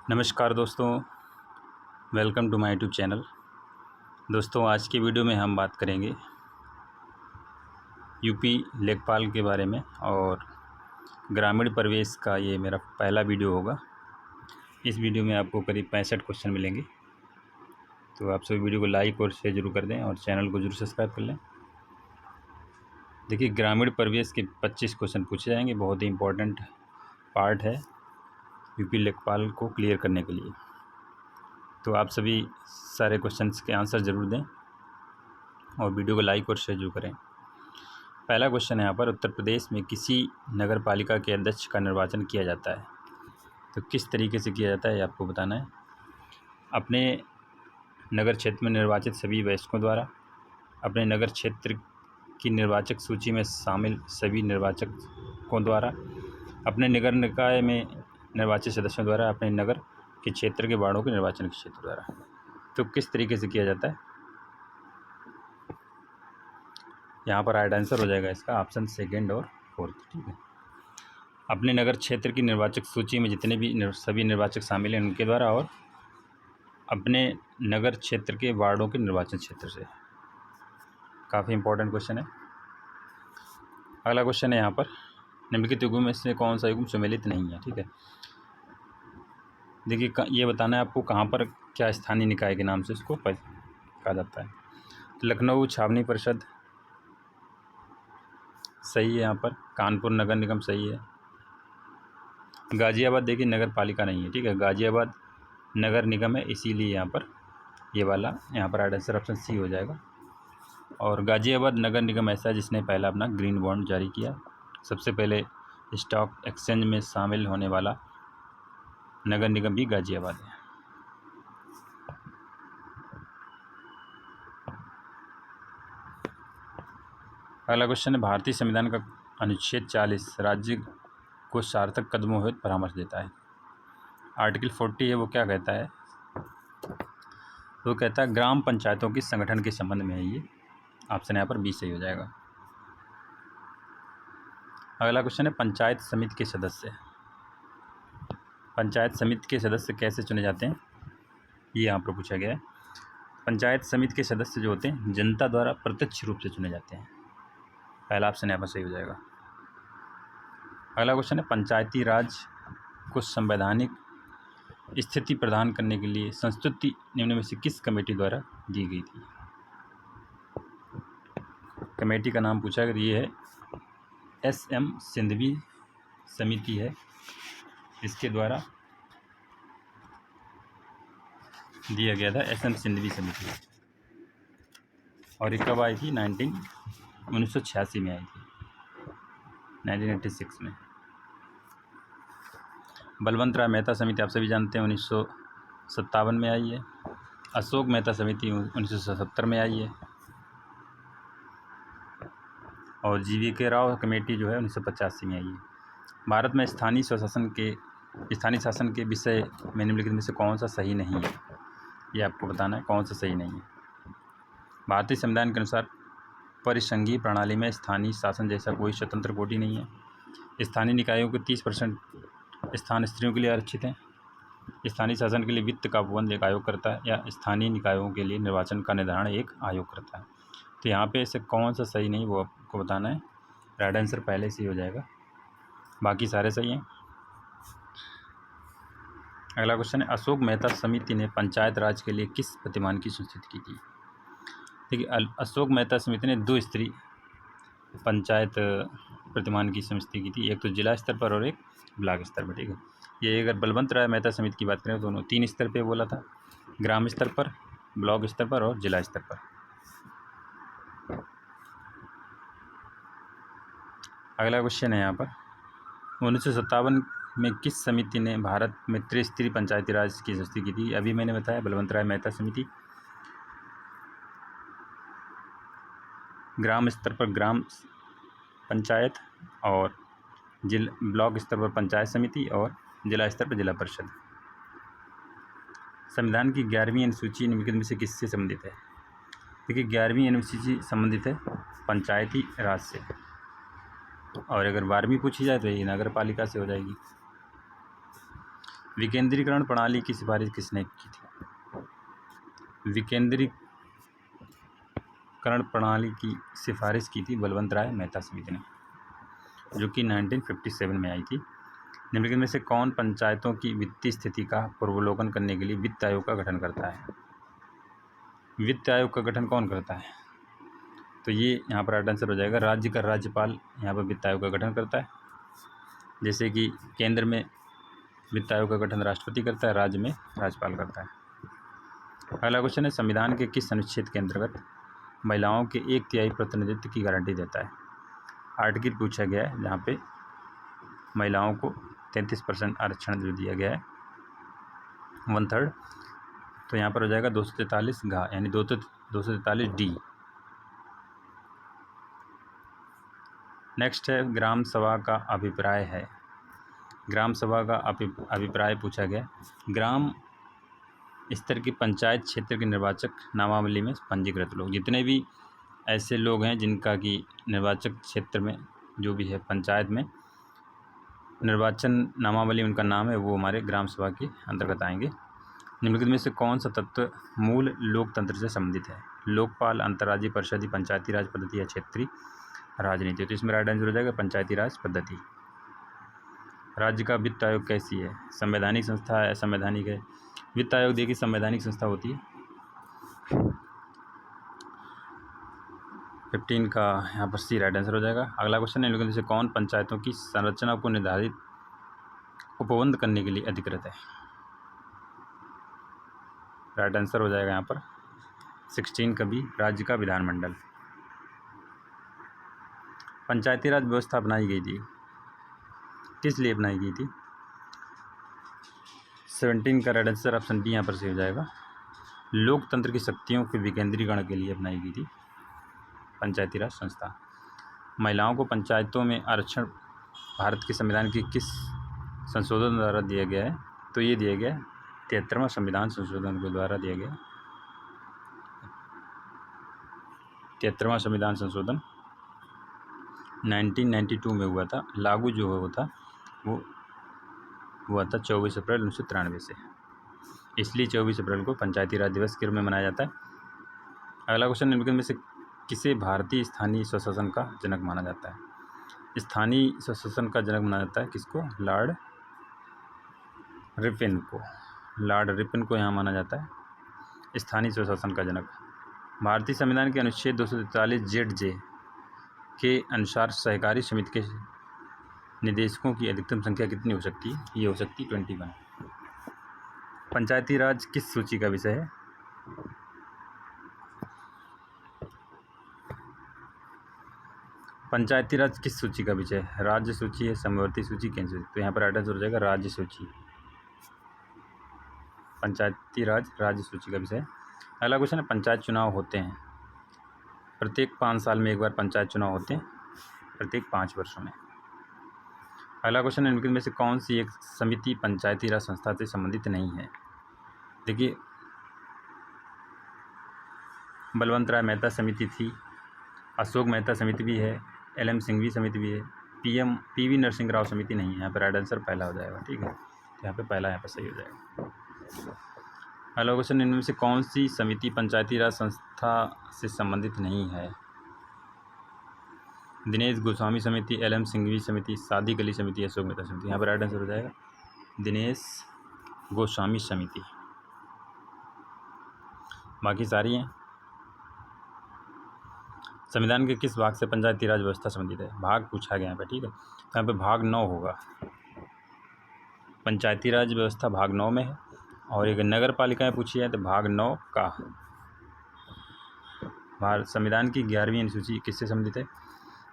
नमस्कार दोस्तों, welcome to my YouTube channel. दोस्तों, आज की वीडियो में हम बात करेंगे यूपी लेखपाल के बारे में और ग्रामीण परिवेश का ये मेरा पहला वीडियो होगा। इस वीडियो में आपको करीब 65 क्वेश्चन मिलेंगे, तो आप सभी वीडियो को लाइक और शेयर जरूर कर दें और चैनल को जरूर सब्सक्राइब कर लें। देखिए, ग्रामीण परिवेश के 25 क्वेश्चन पूछे जाएंगे। बहुत ही इम्पोर्टेंट पार्ट है यूपी लेखपाल को क्लियर करने के लिए, तो आप सभी सारे क्वेश्चंस के आंसर ज़रूर दें और वीडियो को लाइक और शेयर जरूर करें। पहला क्वेश्चन है यहाँ पर, उत्तर प्रदेश में किसी नगर पालिका के अध्यक्ष का निर्वाचन किया जाता है, तो किस तरीके से किया जाता है ये आपको बताना है। अपने नगर क्षेत्र में निर्वाचित सभी वयस्कों द्वारा, अपने नगर क्षेत्र की निर्वाचक सूची में शामिल सभी निर्वाचकों द्वारा, अपने नगर निकाय में निर्वाचित सदस्यों द्वारा, अपने नगर के क्षेत्र के वार्डों के निर्वाचन क्षेत्र द्वारा। तो किस तरीके से किया जाता है, यहाँ पर राइट आंसर हो जाएगा इसका ऑप्शन सेकंड और फोर्थ। ठीक है, अपने नगर क्षेत्र की निर्वाचक सूची में जितने भी सभी निर्वाचक शामिल हैं उनके द्वारा, और अपने नगर क्षेत्र के वार्डों के निर्वाचन क्षेत्र से। काफ़ी इंपॉर्टेंट क्वेश्चन है। अगला क्वेश्चन है यहाँ पर, निम्नलिखित युग्म में से कौन सा युग्म सुमेलित नहीं है। ठीक है, देखिए ये बताना है आपको कहाँ पर क्या स्थानीय निकाय के नाम से इसको कहा जाता है। तो लखनऊ छावनी परिषद सही है, यहाँ पर कानपुर नगर निगम सही है। गाज़ियाबाद देखिए नगर पालिका नहीं है। ठीक है, गाज़ियाबाद नगर निगम है, इसीलिए यहाँ पर ये वाला यहाँ पर राइट आंसर ऑप्शन सी हो जाएगा। और गाज़ियाबाद नगर निगम ऐसा है जिसने पहला अपना ग्रीन बॉन्ड जारी किया। सबसे पहले स्टॉक एक्सचेंज में शामिल होने वाला नगर निगम भी गाज़ियाबाद है। अगला क्वेश्चन है, भारतीय संविधान का अनुच्छेद 40 राज्य को सार्थक कदमों हेतु परामर्श देता है। आर्टिकल 40 है, वो क्या कहता है? वो कहता है ग्राम पंचायतों की संगठन के संबंध में है ये। ऑप्शन यहाँ पर बी सही हो जाएगा। अगला क्वेश्चन है, पंचायत समिति के सदस्य। पंचायत समिति के सदस्य कैसे चुने जाते हैं, ये यहाँ पर पूछा गया है। पंचायत समिति के सदस्य जो होते हैं जनता द्वारा प्रत्यक्ष रूप से चुने जाते हैं। पहला ऑप्शन यहाँ पर सही हो जाएगा। अगला क्वेश्चन है, पंचायती राज को संवैधानिक स्थिति प्रदान करने के लिए संस्तुति निम्न में से किस कमेटी द्वारा दी गई थी। कमेटी का नाम पूछा अगर, ये है SM सिंघवी समिति है, इसके द्वारा दिया गया था SM सिंघवी समिति। और ये कब आई थी? 1986 में आई थी, 1986 में। बलवंत राय मेहता समिति आप सभी जानते हैं 1957 में आई है। अशोक मेहता समिति 1970 में आई है। और GVK राव कमेटी जो है 1985 में आई है। भारत में स्थानीय शासन के विषय में निम्नलिखित में से कौन सा सही नहीं है, ये आपको बताना है कौन सा सही नहीं है। भारतीय संविधान के अनुसार परिसंघीय प्रणाली में स्थानीय शासन जैसा कोई स्वतंत्र कोटि नहीं है। स्थानीय निकायों के 30% स्थान स्त्रियों के लिए आरक्षित हैं। स्थानीय शासन के लिए वित्त का प्रबंध एक आयोग करता है, या स्थानीय निकायों के लिए निर्वाचन का निर्धारण एक आयोग करता है। तो यहाँ पे ऐसे कौन सा सही नहीं वो आपको बताना है। राइट आंसर पहले से ही हो जाएगा, बाकी सारे सही हैं। अगला क्वेश्चन है, अशोक मेहता समिति ने पंचायत राज के लिए किस प्रतिमान की संस्तुति की थी। देखिए, अशोक मेहता समिति ने 2 स्त्री पंचायत प्रतिमान की संस्तुति की थी, एक तो जिला स्तर पर और एक ब्लॉक स्तर पर। ठीक है, ये अगर बलवंत राय मेहता समिति की बात करें तो दोनों 3 स्तर पे बोला था, ग्राम स्तर पर, ब्लॉक स्तर पर और जिला स्तर पर। अगला क्वेश्चन है यहाँ पर, 1957 में किस समिति ने भारत में त्रिस्तरीय पंचायती राज की संस्तुति की थी। अभी मैंने बताया बलवंत राय मेहता समिति। ग्राम स्तर पर ग्राम पंचायत, और ब्लॉक स्तर पर पंचायत समिति, और जिला स्तर पर जिला परिषद। संविधान की 11वीं अनुसूची निम्नलिखित में से किससे संबंधित है। देखिए, 11वीं अनुसूची संबंधित है पंचायती राज से, और अगर 12वीं पूछी जाए तो ये नगर पालिका से हो जाएगी। विकेंद्रीकरण प्रणाली की सिफारिश किसने की थी? विकेंद्रीकरण प्रणाली की सिफारिश की थी बलवंत राय मेहता समिति ने, जो कि 1957 में आई थी। निम्नलिखित में से कौन पंचायतों की वित्तीय स्थिति का पूर्वावलोकन करने के लिए वित्त आयोग का गठन करता है? वित्त आयोग का गठन कौन करता है? तो ये यहाँ पर राइट आंसर हो जाएगा, राज्य का राज्यपाल यहाँ पर वित्त आयोग का गठन करता है। जैसे कि केंद्र में वित्त आयोग का गठन राष्ट्रपति करता है, राज्य में राज्यपाल करता है। अगला क्वेश्चन है, संविधान के किस अनुच्छेद के अंतर्गत महिलाओं के 1/3 प्रतिनिधित्व की गारंटी देता है? आर्टिकल पूछा गया है जहाँ पे महिलाओं को 33% आरक्षण जो दिया गया है, 1/3। तो यहाँ पर हो जाएगा 243 घ, यानी 243 डी। नेक्स्ट है, ग्राम सभा का अभिप्राय है। ग्राम सभा का अभिप्राय पूछा गया, ग्राम स्तर की पंचायत क्षेत्र के निर्वाचक नामावली में पंजीकृत लोग, जितने भी ऐसे लोग हैं जिनका कि निर्वाचक क्षेत्र में जो भी है पंचायत में निर्वाचन नामावली उनका नाम है, वो हमारे ग्राम सभा के अंतर्गत आएंगे। निम्नलिखित में से कौन सा तत्व मूल लोकतंत्र से संबंधित है? लोकपाल, अंतर्राज्यीय परिषदीय, पंचायती राज पद्धति या क्षेत्रीय राजनीति। तो इसमें राइट आंसर हो जाएगा पंचायती राज पद्धति। राज्य का वित्त आयोग कैसी है? संवैधानिक संस्था है, असंवैधानिक है? वित्त आयोग देखिए संवैधानिक संस्था होती है। 15 का यहाँ पर सी राइट आंसर हो जाएगा। अगला क्वेश्चन है, निम्नलिखित में से कौन पंचायतों की संरचना को निर्धारित उपबंध करने के लिए अधिकृत है? राइट आंसर हो जाएगा यहाँ पर 16 का बी, राज्य का विधानमंडल। पंचायती राज व्यवस्था बनाई गई थी, किस लिए बनाई गई थी? 17 का राइट आंसर ऑप्शन डी यहाँ पर से हो जाएगा, लोकतंत्र की शक्तियों के विकेंद्रीकरण के लिए बनाई गई थी पंचायती राज संस्था। महिलाओं को पंचायतों में आरक्षण भारत के संविधान की किस संशोधन द्वारा दिया गया है? तो ये दिया गया 73वां संविधान संशोधन के द्वारा दिया गया। 73वां संविधान संशोधन 1992 में हुआ था, लागू जो हुआ था वो हुआ था 24 अप्रैल 1993 से, इसलिए 24 अप्रैल को पंचायती राज दिवस के रूप में मनाया जाता है। अगला क्वेश्चन, निम्नलिखित में से किसे भारतीय स्थानीय स्वशासन का जनक माना जाता है? स्थानीय स्वशासन का जनक माना जाता है किसको? लॉर्ड रिपन को। लॉर्ड रिपन को यहाँ माना जाता है स्थानीय स्वशासन का जनक। भारतीय संविधान के अनुच्छेद 243 ZJ के अनुसार सहकारी समिति के निदेशकों की अधिकतम संख्या कितनी हो सकती है? ये हो सकती है 21। पंचायती राज किस सूची का विषय है? पंचायती राज किस सूची का विषय है? राज्य सूची है, समवर्ती सूची, केंद्र सूची। तो यहाँ पर राइट आंसर हो जाएगा राज्य सूची। पंचायती राज राज्य सूची का विषय है। अगला क्वेश्चन है, पंचायत चुनाव होते हैं प्रत्येक 5 साल में एक बार पंचायत चुनाव होते हैं, प्रत्येक 5 वर्षों में। अगला क्वेश्चन है, निम्नलिखित में से कौन सी एक समिति पंचायती राज संस्था से संबंधित नहीं है? देखिए बलवंत राय मेहता समिति थी, अशोक मेहता समिति भी है, LM सिंघवी समिति भी है, PV नरसिंह राव समिति नहीं है। यहाँ पर राइट आंसर पहला हो जाएगा, ठीक है, यहाँ पे पहला यहाँ पर सही हो जाएगा। अगला क्वेश्चन, इनमें से कौन सी समिति पंचायती राज संस्था से संबंधित नहीं है? दिनेश गोस्वामी समिति, LM सिंघवी समिति, सादिक अली समिति, अशोक मेहता समिति। यहाँ पर राइट आंसर हो जाएगा दिनेश गोस्वामी समिति, बाकी सारी हैं। संविधान के किस भाग से पंचायती राज व्यवस्था संबंधित है? भाग पूछा गया यहाँ पे, ठीक है, तो यहाँ पे भाग 9 होगा। पंचायती राज व्यवस्था भाग 9 में है, और एक नगर पालिकाएँ पूछी है तो भाग 9 का। भारत संविधान की 11वीं अनुसूची किससे संबंधित है?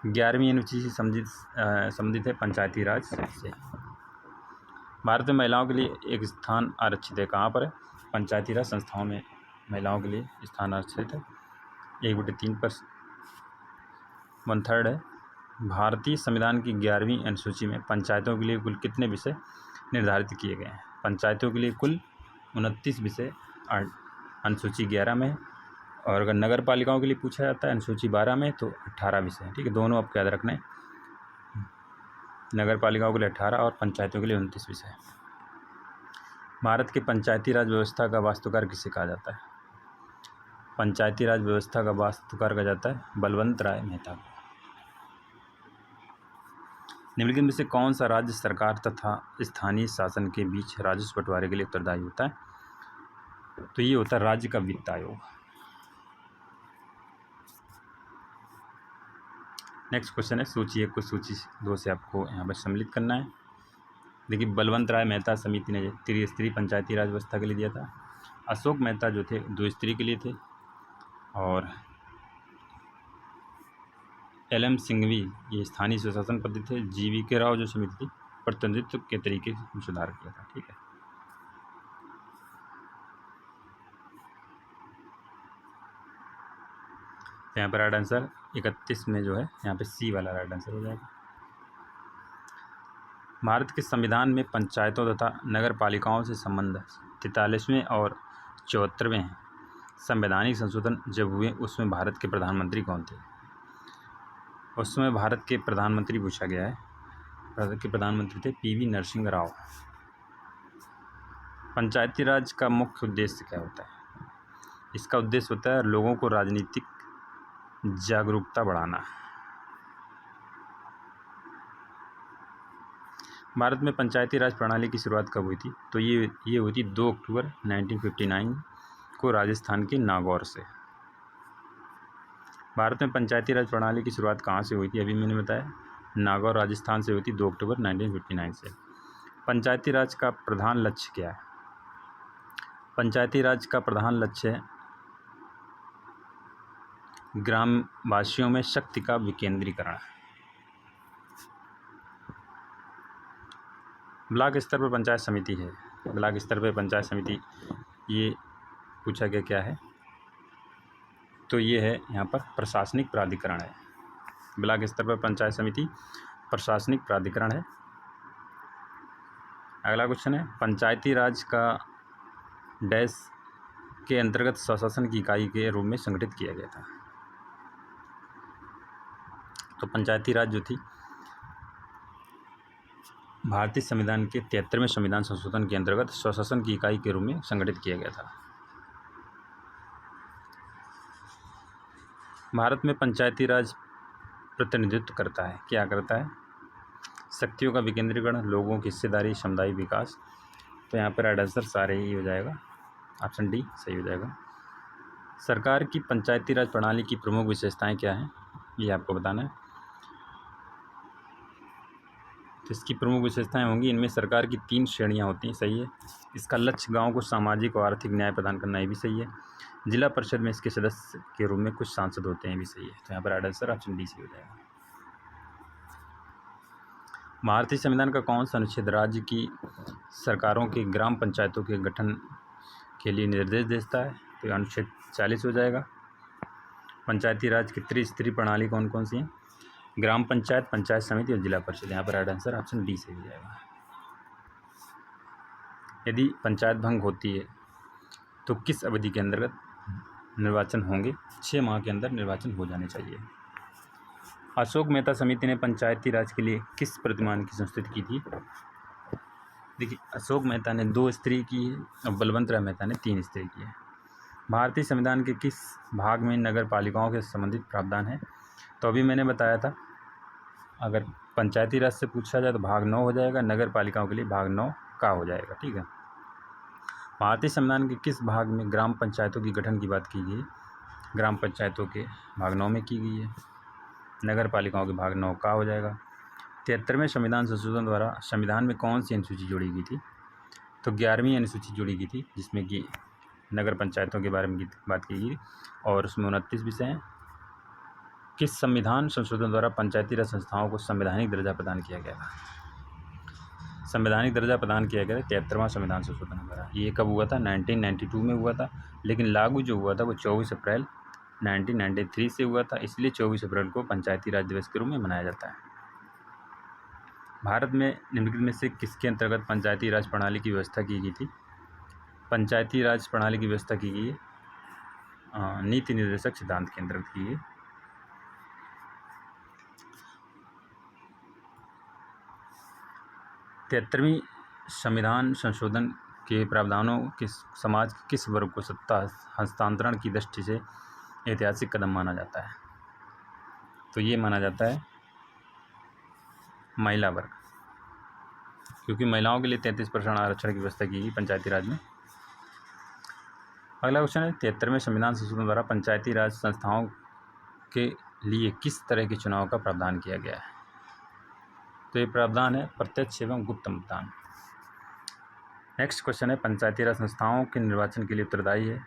11वीं अनुसूची से संबंधित है पंचायती राज से। भारत में महिलाओं के लिए एक स्थान आरक्षित है, कहाँ पर है? पंचायती राज संस्थाओं में महिलाओं के लिए स्थान आरक्षित है, 1/3 पर 1/3 है। भारतीय संविधान की 11वीं अनुसूची में पंचायतों के लिए कुल कितने विषय निर्धारित किए गए हैं? पंचायतों के लिए कुल 29 विषय अनुसूची 11 में है, और अगर नगर पालिकाओं के लिए पूछा जाता है अनुसूची 12 में तो 18 विषय हैं, ठीक है, दोनों आपको याद रखना है, नगर पालिकाओं के लिए 18 और पंचायतों के लिए 29 विषय। भारत के पंचायती राज व्यवस्था का वास्तुकार किसे कहा जाता है? पंचायती राज व्यवस्था का वास्तुकार कहा जाता है बलवंत राय मेहता को। निम्नलिखित में से कौन सा राज्य सरकार तथा स्थानीय शासन के बीच राजस्व बंटवारे के लिए उत्तरदायी होता है? तो ये होता है राज्य का वित्त आयोग। नेक्स्ट क्वेश्चन है सूची 1 को सूची 2 से आपको यहाँ पर सम्मिलित करना है। देखिए, बलवंत राय मेहता समिति ने त्रिस्तरीय पंचायती राज व्यवस्था के लिए दिया था। अशोक मेहता जो थे 2 स्तरीय के लिए थे, और LM सिंघवी ये स्थानीय स्वशासन पद्धति थे। GVK राव जो समिति थी प्रतिनिधित्व के तरीके में सुधार किया था। ठीक है, तो यहाँ पर राइट आंसर 31 में जो है यहाँ पे C वाला राइट आंसर हो जाएगा। भारत के संविधान में पंचायतों तथा नगर पालिकाओं से संबंध 43वें और 74वें संवैधानिक संशोधन जब हुए उसमें भारत के प्रधानमंत्री कौन थे? उस समय भारत के प्रधानमंत्री पूछा गया है। भारत के प्रधानमंत्री थे PV नरसिंह राव। पंचायती राज का मुख्य उद्देश्य क्या होता है? इसका उद्देश्य होता है लोगों को राजनीतिक जागरूकता बढ़ाना। भारत में पंचायती राज प्रणाली की शुरुआत कब हुई थी? तो ये हुई थी 2 अक्टूबर 1959 को राजस्थान के नागौर से। भारत में पंचायती राज प्रणाली की शुरुआत कहाँ से हुई थी? अभी मैंने बताया नागौर राजस्थान से हुई थी 2 अक्टूबर 1959 से। पंचायती राज का प्रधान लक्ष्य क्या है? पंचायती राज का प्रधान लक्ष्य है ग्रामवासियों में शक्ति का विकेंद्रीकरण। ब्लॉक स्तर पर पंचायत समिति है। ब्लॉक स्तर पर पंचायत समिति ये पूछा गया क्या है? तो ये है यहाँ पर प्रशासनिक प्राधिकरण है। ब्लॉक स्तर पर पंचायत समिति प्रशासनिक प्राधिकरण है। अगला क्वेश्चन है पंचायती राज का डैश के अंतर्गत स्वशासन की इकाई के रूप में संगठित किया गया था। तो पंचायती राज जो थी भारतीय संविधान के 73वें संविधान संशोधन के अंतर्गत स्वशासन की इकाई के रूप में संगठित किया गया था। भारत में पंचायती राज प्रतिनिधित्व करता है, क्या करता है? शक्तियों का विकेंद्रीकरण, लोगों की हिस्सेदारी, सामुदायिक विकास। तो यहाँ पर राइट आंसर सारे ही हो जाएगा, ऑप्शन डी सही हो जाएगा। सरकार की पंचायती राज प्रणाली की प्रमुख विशेषताएं क्या हैं, ये आपको बताना है। तो इसकी प्रमुख विशेषताएं होंगी, इनमें सरकार की 3 श्रेणियां होती हैं, सही है। इसका लक्ष्य गाँव को सामाजिक और आर्थिक न्याय प्रदान करना, ये भी सही है। जिला परिषद में इसके सदस्य के रूप में कुछ सांसद होते हैं, भी सही है। तो यहाँ पर राइट आंसर ऑप्शन डी सही हो जाएगा। भारतीय संविधान का कौन सा अनुच्छेद राज्य की सरकारों के ग्राम पंचायतों के गठन के लिए निर्देश देता है? तो अनुच्छेद 40 हो जाएगा। पंचायती राज की त्रिस्तरीय प्रणाली कौन कौन सी है? ग्राम पंचायत, पंचायत समिति और जिला परिषद। यहाँ पर राइट आंसर ऑप्शन डी सही हो जाएगा। यदि पंचायत भंग होती है तो किस अवधि के अंतर्गत निर्वाचन होंगे? 6 माह के अंदर निर्वाचन हो जाने चाहिए। अशोक मेहता समिति ने पंचायती राज के लिए किस प्रतिमान की संस्तुति की थी? देखिए, अशोक मेहता ने 2 स्तरीय की है और बलवंत राय मेहता ने 3 स्तरीय की है। भारतीय संविधान के किस भाग में नगर पालिकाओं के संबंधित प्रावधान है? तो अभी मैंने बताया था, अगर पंचायती राज से पूछा जाए तो भाग 9 हो जाएगा, नगर पालिकाओं के लिए भाग 9 का हो जाएगा। ठीक है, भारतीय संविधान के किस भाग में ग्राम पंचायतों की गठन की बात की गई? ग्राम पंचायतों के भाग 9 में की गई है, नगर पालिकाओं के भाग 9 का हो जाएगा। 73वें संविधान संशोधन द्वारा संविधान में कौन सी अनुसूची जोड़ी गई थी? तो 11वीं अनुसूची जोड़ी गई थी, जिसमें कि नगर पंचायतों के बारे में बात की गई और उसमें 29 विषय हैं। किस संविधान संशोधन द्वारा पंचायती राज संस्थाओं को संवैधानिक दर्जा प्रदान किया गया था? संवैधानिक दर्जा प्रदान किया गया था 73वां संविधान संशोधन द्वारा। ये कब हुआ था? 1992 में हुआ था, लेकिन लागू जो हुआ था वो 24 अप्रैल 1993 से हुआ था, इसलिए 24 अप्रैल को पंचायती राज दिवस के रूप में मनाया जाता है। भारत में निम्नलिखित में से किसके अंतर्गत पंचायती राज प्रणाली की व्यवस्था की गई थी? पंचायती राज प्रणाली की व्यवस्था की गई है नीति निर्देशक सिद्धांत के अंतर्गत की गई। 73वीं संविधान संशोधन के प्रावधानों किस समाज के किस वर्ग को सत्ता हस्तांतरण की दृष्टि से ऐतिहासिक कदम माना जाता है? तो ये माना जाता है महिला वर्ग, क्योंकि महिलाओं के लिए 33% आरक्षण की व्यवस्था की गई पंचायती राज में। अगला क्वेश्चन है 73वें संविधान संशोधन द्वारा पंचायती राज संस्थाओं के लिए किस तरह के चुनाव का प्रावधान किया गया है? तो ये प्रावधान है प्रत्यक्ष एवं गुप्त मतदान। नेक्स्ट क्वेश्चन है पंचायती राज संस्थाओं के निर्वाचन के लिए उत्तरदायी है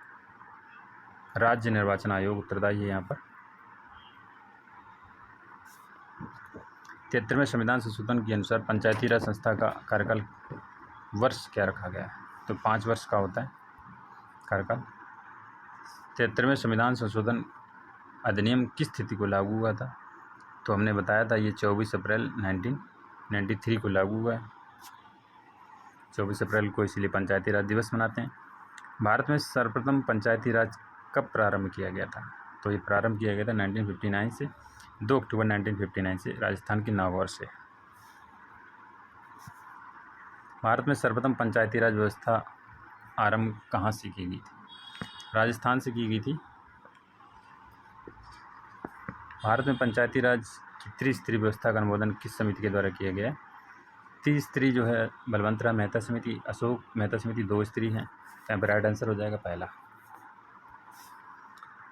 राज्य निर्वाचन आयोग, उत्तरदायी है यहाँ पर। 73वें संविधान संशोधन के अनुसार पंचायती राज संस्था का कार्यकाल वर्ष क्या रखा गया है? तो 5 वर्ष का होता है कार्यकाल। 73वें संविधान संशोधन अधिनियम किस तिथि को लागू हुआ था? तो हमने बताया था ये 24 अप्रैल 1993 को लागू हुआ है। 24 अप्रैल को इसीलिए पंचायती राज दिवस मनाते हैं। भारत में सर्वप्रथम पंचायती राज कब प्रारंभ किया गया था? तो ये प्रारंभ किया गया था 1959 से, 2 अक्टूबर 1959 से राजस्थान के नागौर से। भारत में सर्वप्रथम पंचायती राज व्यवस्था आरंभ कहाँ से की गई थी? राजस्थान से की गई थी। भारत में पंचायती राज की त्रिस्तरीय व्यवस्था का अनुमोदन किस समिति के द्वारा किया गया है? त्रिस्तरीय जो है बलवंतराव मेहता समिति, अशोक मेहता समिति, 2 स्त्री हैं। यहाँ पर राइट आंसर हो जाएगा पहला।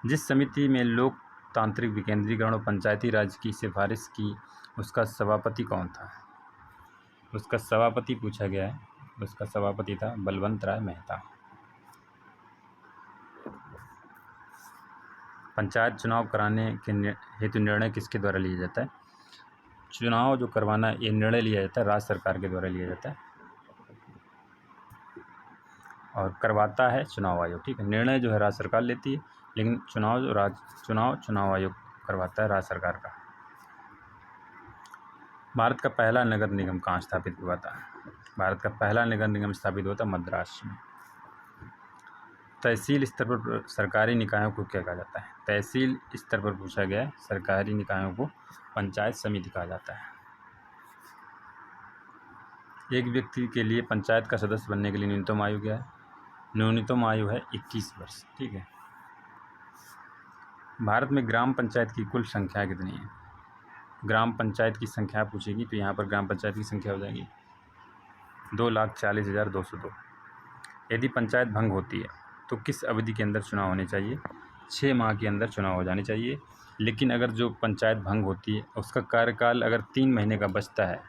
जिस समिति में लोकतांत्रिक विकेंद्रीकरण और पंचायती राज की सिफारिश की, उसका सभापति कौन था? उसका सभापति पूछा गया है, उसका सभापति था बलवंतराव मेहता। पंचायत चुनाव कराने के हेतु निर्णय किसके द्वारा लिया जाता है? चुनाव जो करवाना ये निर्णय लिया जाता है राज्य सरकार के द्वारा लिया जाता है और करवाता है चुनाव आयोग। ठीक है, निर्णय जो है राज्य सरकार लेती है, लेकिन चुनाव आयोग करवाता है राज्य सरकार का। भारत का पहला नगर निगम कहाँ स्थापित हुआ था? भारत का पहला नगर निगम स्थापित हुआ था मद्रास में। तहसील स्तर पर सरकारी निकायों को क्या कहा जाता है? तहसील स्तर पर पूछा गया है, सरकारी निकायों को पंचायत समिति कहा जाता है। एक व्यक्ति के लिए पंचायत का सदस्य बनने के लिए न्यूनतम आयु क्या है? न्यूनतम आयु है 21 वर्ष। ठीक है। भारत में ग्राम पंचायत की कुल संख्या कितनी है? ग्राम पंचायत की संख्या पूछेगी तो यहाँ पर ग्राम पंचायत की संख्या हो जाएगी 2,40,202। यदि पंचायत भंग होती है तो किस अवधि के अंदर चुनाव होने चाहिए? 6 माह के अंदर चुनाव हो जाने चाहिए। लेकिन अगर जो पंचायत भंग होती है उसका कार्यकाल अगर 3 महीने का बचता है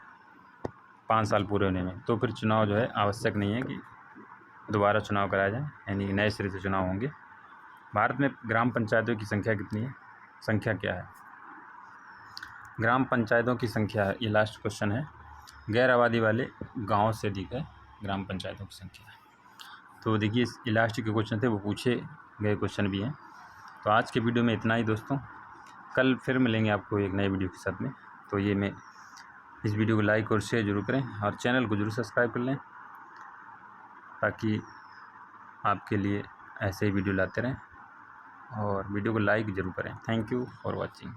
5 साल पूरे होने में, तो फिर चुनाव जो है आवश्यक नहीं है कि दोबारा चुनाव कराया जाए, यानी नए सिरे से चुनाव होंगे। भारत में ग्राम पंचायतों की संख्या कितनी है? संख्या क्या है? ग्राम पंचायतों की संख्या, ये लास्ट क्वेश्चन है, गैर आबादी वाले गाँव से अधिक है ग्राम पंचायतों की संख्या। तो देखिए ये लास्ट के क्वेश्चन थे, वो पूछे गए क्वेश्चन भी हैं। तो आज के वीडियो में इतना ही दोस्तों, कल फिर मिलेंगे आपको एक नए वीडियो के साथ में। तो ये मैं इस वीडियो को लाइक और शेयर जरूर करें और चैनल को जरूर सब्सक्राइब कर लें, ताकि आपके लिए ऐसे ही वीडियो लाते रहें, और वीडियो को लाइक ज़रूर करें। Thank you for watching.